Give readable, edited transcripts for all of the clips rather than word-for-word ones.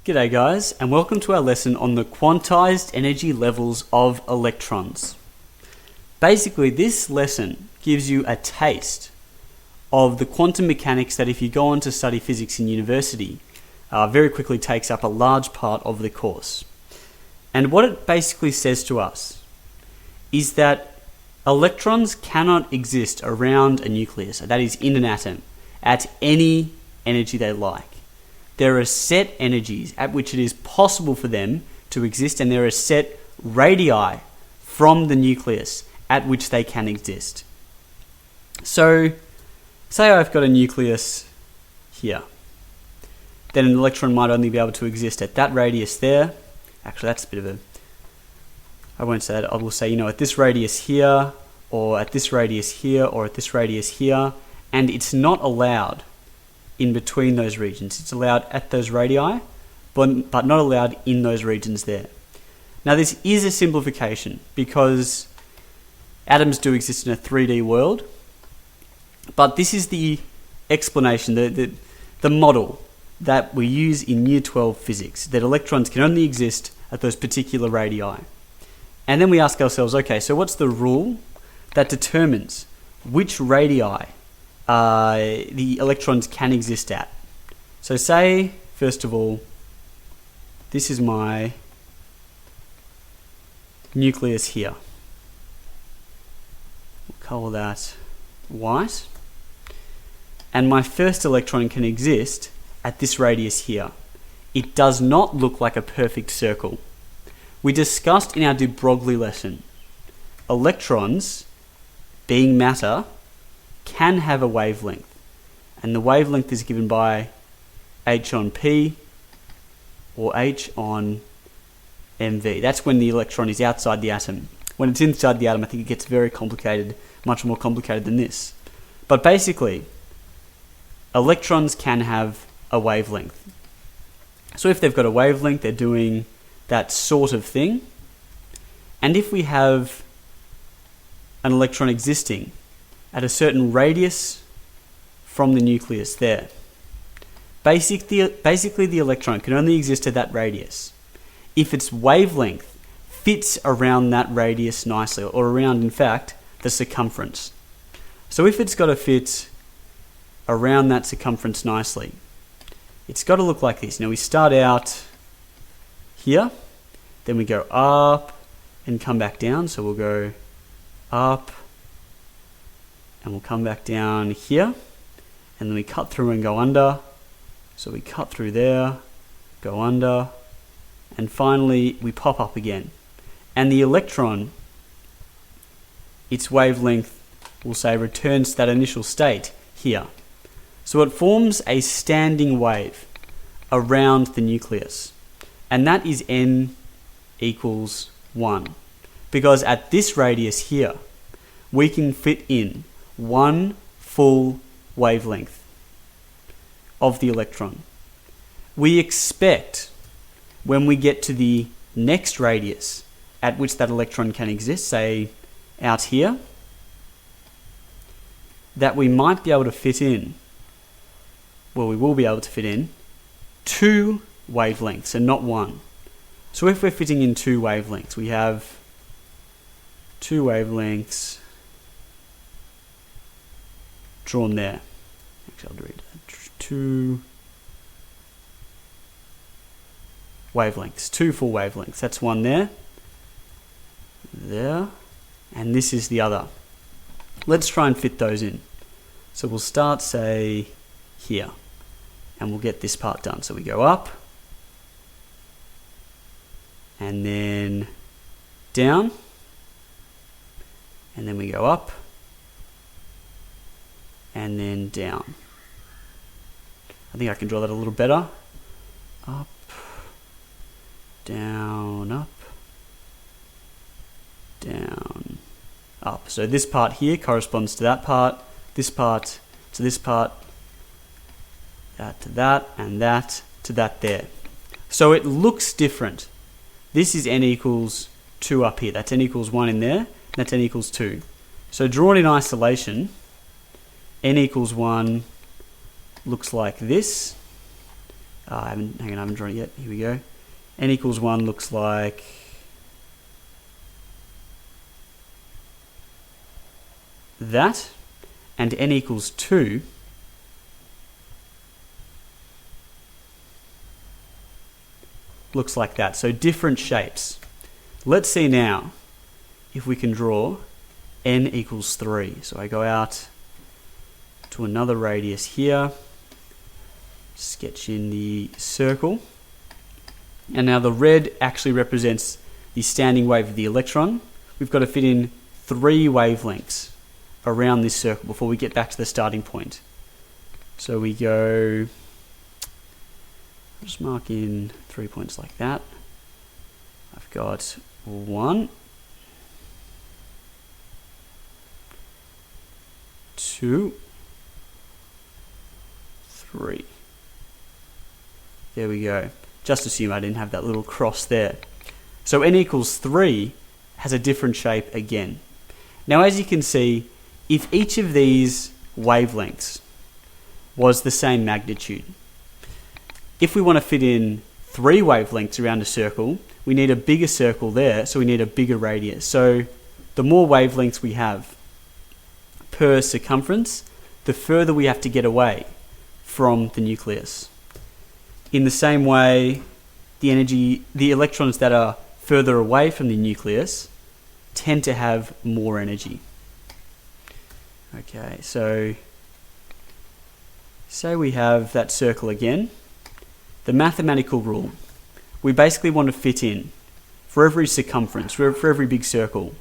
G'day guys, and welcome to our lesson on the quantized energy levels of electrons. Basically, this lesson gives you a taste of the quantum mechanics that if you go on to study physics in university, very quickly takes up a large part of the course. And what it basically says to us is that electrons cannot exist around a nucleus, that is in an atom, at any energy they like. There are set energies at which it is possible for them to exist, and there are set radii from the nucleus at which they can exist. So, say I've got a nucleus here. Then an electron might only be able to exist at that radius there. Actually, that's a bit of a... I won't say that. I will say, at this radius here, or at this radius here, or at this radius here, and it's not allowed in between those regions. It's allowed at those radii, but not allowed in those regions there. Now this is a simplification because atoms do exist in a 3D world, but this is the explanation, the model that we use in Year 12 physics, that electrons can only exist at those particular radii. And then we ask ourselves, okay, so what's the rule that determines which radii the electrons can exist at? So say, first of all, this is my nucleus here. We'll call that white. And my first electron can exist at this radius here. It does not look like a perfect circle. We discussed in our de Broglie lesson, electrons, being matter, can have a wavelength, and the wavelength is given by h on p or h on mv. That's when the electron is outside the atom. When it's inside the atom, I think it gets very complicated, much more complicated than this. But basically, electrons can have a wavelength. So if they've got a wavelength, they're doing that sort of thing. And if we have an electron existing at a certain radius from the nucleus there, basically the electron can only exist at that radius if its wavelength fits around that radius nicely, or around, in fact, the circumference. So if it's got to fit around that circumference nicely, it's got to look like this. Now we start out here, then we go up and come back down. So we'll go up, and we'll come back down here, and then we cut through and go under. So we cut through there, go under, and finally we pop up again. And the electron, its wavelength, we'll say, returns to that initial state here. So it forms a standing wave around the nucleus, and that is n equals 1. Because at this radius here, we can fit in one full wavelength of the electron. We expect, when we get to the next radius at which that electron can exist, say out here, that we might be able to fit in, well, we will be able to fit in 2 wavelengths and not one. So if we're fitting in 2 wavelengths, we have 2 wavelengths drawn there. Actually, I'll read that. 2 wavelengths, 2 full wavelengths. That's one there, and this is the other. Let's try and fit those in. So we'll start, say, here, and we'll get this part done. So we go up, and then down, and then we go up, and then down. I think I can draw that a little better. Up, down, up, down, up. So this part here corresponds to that part, this part to this part, that to that, and that to that there. So it looks different. This is n equals 2 up here. That's n equals 1 in there, and that's n equals 2. So drawn in isolation, n equals 1 looks like this, I haven't drawn it yet. Here we go. N equals 1 looks like that, and N equals 2 looks like that. So different shapes. Let's see now if we can draw N equals 3. So I go out to another radius here, sketch in the circle, and now the red actually represents the standing wave of the electron. We've got to fit in 3 wavelengths around this circle before we get back to the starting point. So we go, just mark in 3 points like that. I've got 1, 2, 3. There we go. Just assume I didn't have that little cross there. So N equals 3 has a different shape again. Now, as you can see, if each of these wavelengths was the same magnitude, if we want to fit in 3 wavelengths around a circle, we need a bigger circle there, so we need a bigger radius. So the more wavelengths we have per circumference, the further we have to get away from the nucleus. In the same way, the electrons that are further away from the nucleus tend to have more energy. Okay, so say we have that circle again. The mathematical rule, we basically want to fit in, for every circumference, for every big circle,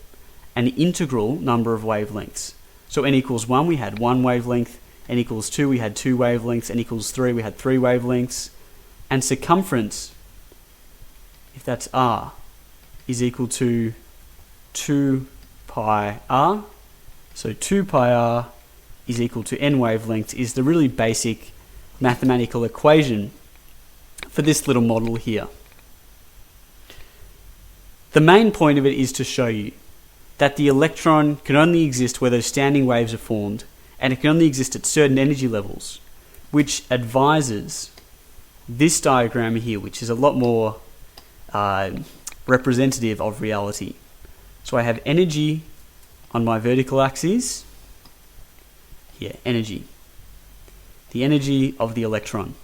an integral number of wavelengths. So N equals 1, we had 1 wavelength. N equals 2, we had 2 wavelengths. N equals 3, we had 3 wavelengths. And circumference, if that's r, is equal to 2 pi r. So 2 pi r is equal to n wavelengths is the really basic mathematical equation for this little model here. The main point of it is to show you that the electron can only exist where those standing waves are formed, and it can only exist at certain energy levels, which advises this diagram here, which is a lot more representative of reality. So I have energy on my vertical axis, here, energy, the energy of the electron.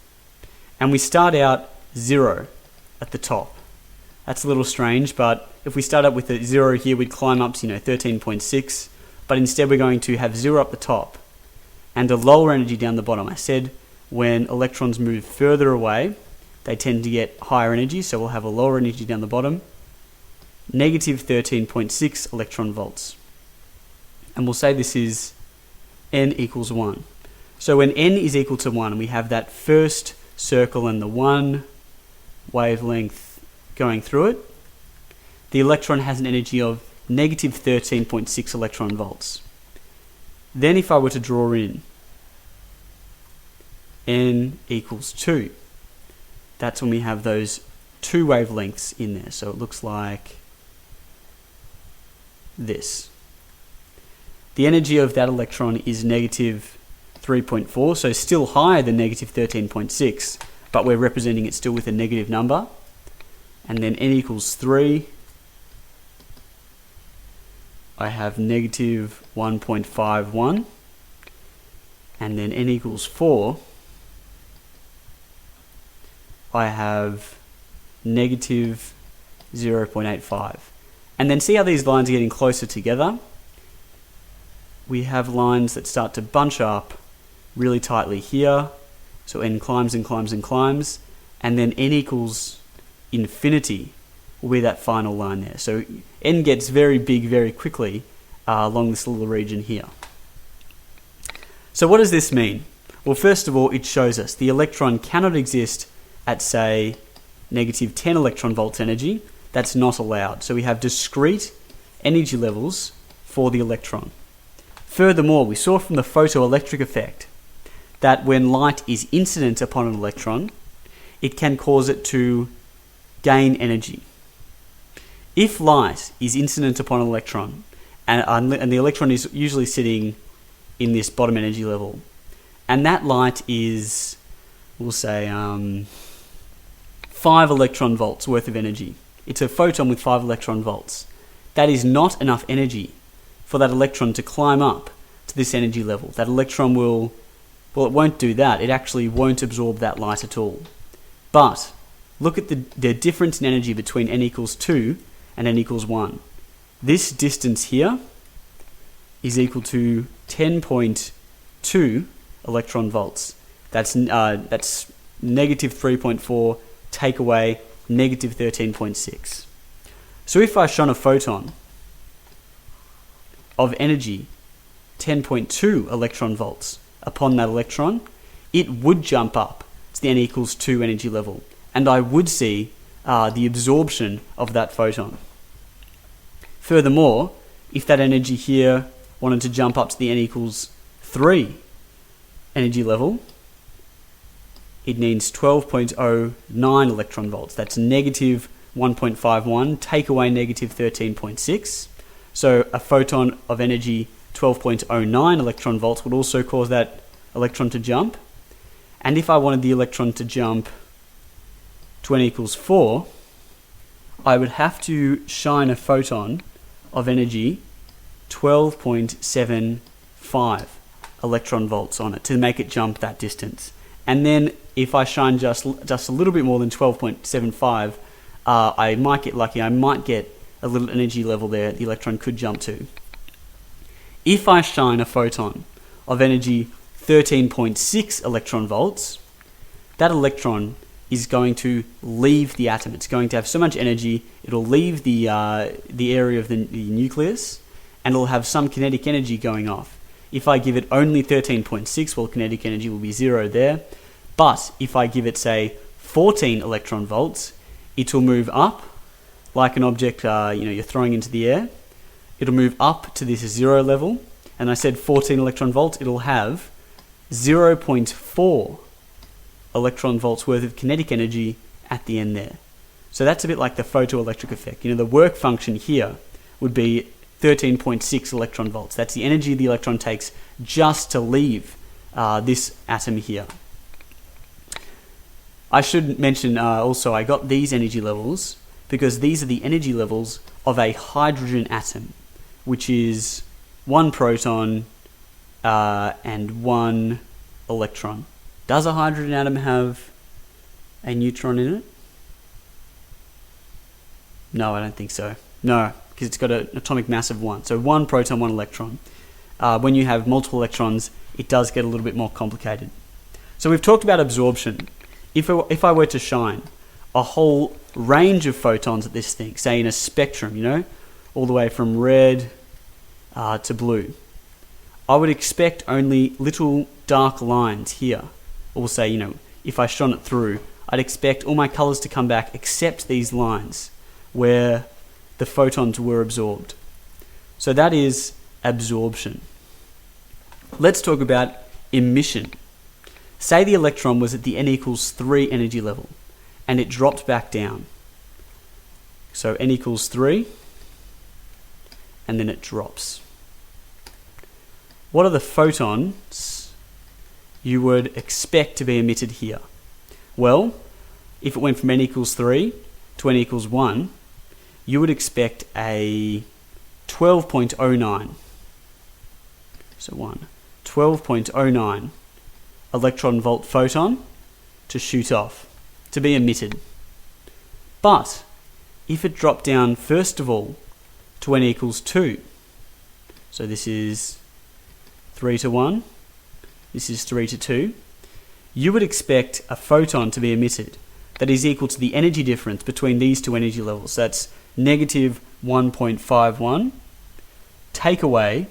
And we start out 0 at the top. That's a little strange, but if we start up with a 0 here, we'd climb up to 13.6, but instead we're going to have 0 up the top and a lower energy down the bottom. I said when electrons move further away, they tend to get higher energy, so we'll have a lower energy down the bottom, negative 13.6 electron volts. And we'll say this is N equals 1. So when N is equal to 1, and we have that first circle and the 1 wavelength going through it, the electron has an energy of negative 13.6 electron volts. Then if I were to draw in N equals 2, that's when we have those 2 wavelengths in there. So it looks like this. The energy of that electron is negative 3.4, so still higher than negative 13.6, but we're representing it still with a negative number. And then N equals 3, I have negative 1.51, and then N equals 4, I have negative 0.85. And then see how these lines are getting closer together? We have lines that start to bunch up really tightly here. So N climbs and climbs and climbs, and then N equals infinity will be that final line there. So N gets very big very quickly along this little region here. So what does this mean? Well, first of all, it shows us the electron cannot exist at, say, negative 10 electron volts energy. That's not allowed. So we have discrete energy levels for the electron. Furthermore, we saw from the photoelectric effect that when light is incident upon an electron, it can cause it to gain energy. If light is incident upon an electron, and the electron is usually sitting in this bottom energy level, and that light is, we'll say, 5 electron volts worth of energy. It's a photon with 5 electron volts. That is not enough energy for that electron to climb up to this energy level. That electron will, well, it won't do that. It actually won't absorb that light at all. But look at the difference in energy between n equals 2 and n equals 1. This distance here is equal to 10.2 electron volts. That's negative 3.4, take away negative 13.6. So if I shone a photon of energy 10.2 electron volts upon that electron, it would jump up to the n equals 2 energy level, and I would see the absorption of that photon. Furthermore, if that energy here wanted to jump up to the n equals 3 energy level, it needs 12.09 electron volts. That's negative 1.51, take away negative 13.6. So a photon of energy 12.09 electron volts would also cause that electron to jump. And if I wanted the electron to jump to n equals 4, I would have to shine a photon of energy 12.75 electron volts on it to make it jump that distance. And then if I shine just a little bit more than 12.75, I might get lucky. I might get a little energy level there the electron could jump to. If I shine a photon of energy 13.6 electron volts, that electron is going to leave the atom. It's going to have so much energy, it'll leave the area of the nucleus, and it'll have some kinetic energy going off. If I give it only 13.6, well, kinetic energy will be 0 there. But if I give it, say, 14 electron volts, it will move up like an object you're throwing into the air. It'll move up to this 0 level. And I said 14 electron volts, it'll have 0.4 electron volts worth of kinetic energy at the end there. So that's a bit like the photoelectric effect. The work function here would be 13.6 electron volts. That's the energy the electron takes just to leave this atom here. I should mention also I got these energy levels because these are the energy levels of a hydrogen atom, which is 1 proton and 1 electron. Does a hydrogen atom have a neutron in it? No, I don't think so. No, because it's got an atomic mass of 1. So 1 proton, 1 electron. When you have multiple electrons, it does get a little bit more complicated. So we've talked about absorption. If I were to shine a whole range of photons at this thing, say in a spectrum, all the way from red to blue, I would expect only little dark lines here. Or say, if I shone it through, I'd expect all my colours to come back except these lines where the photons were absorbed. So that is absorption. Let's talk about emission. Say the electron was at the n equals 3 energy level and it dropped back down. So n equals 3 and then it drops. What are the photons you would expect to be emitted here? Well, if it went from n equals 3 to n equals 1, you would expect a 12.09. So 12.09 electron volt photon to shoot off, to be emitted. But if it dropped down first of all to n equals 2, so this is 3 to 1, this is 3 to 2, you would expect a photon to be emitted that is equal to the energy difference between these two energy levels. That's negative 1.51, take away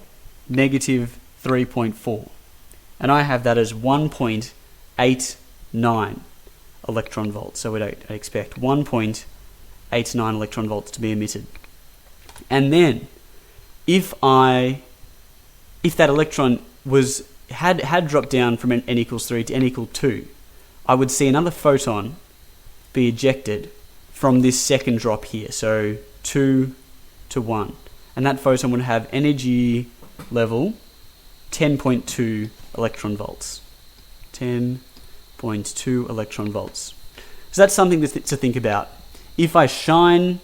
negative 3.4. And I have that as 1.89 electron volts. So I expect 1.89 electron volts to be emitted. And then if that electron had dropped down from n equals 3 to n equals 2, I would see another photon be ejected from this second drop here, so 2 to 1. And that photon would have energy level 10.2 electron volts. 10.2 electron volts. So that's something to think about. If I shine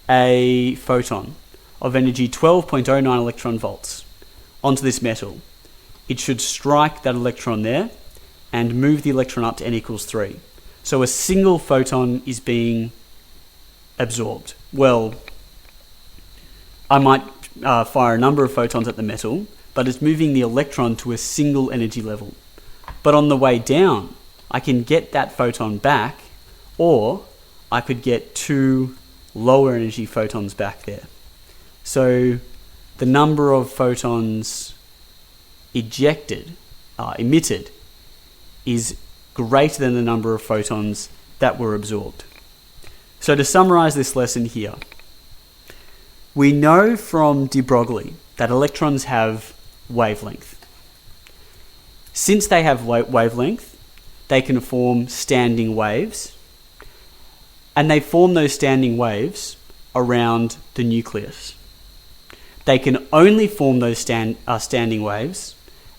a photon of energy 12.09 electron volts onto this metal, it should strike that electron there and move the electron up to n equals 3. So a single photon is being absorbed. Well, I might fire a number of photons at the metal, but it's moving the electron to a single energy level. But on the way down, I can get that photon back, or I could get 2 lower energy photons back there. So the number of photons emitted is greater than the number of photons that were absorbed. So to summarize this lesson here, we know from de Broglie that electrons have wavelength. Since they have wavelength, they can form standing waves, and they form those standing waves around the nucleus. They can only form those standing waves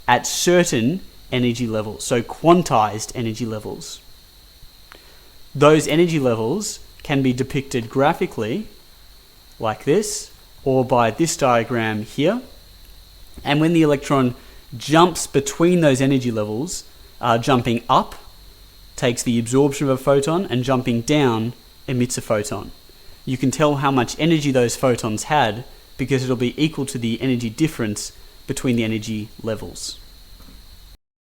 at certain energy levels, so quantized energy levels. Those energy levels can be depicted graphically like this, or by this diagram here. And when the electron jumps between those energy levels, jumping up takes the absorption of a photon, and jumping down emits a photon. You can tell how much energy those photons had because it'll be equal to the energy difference between the energy levels.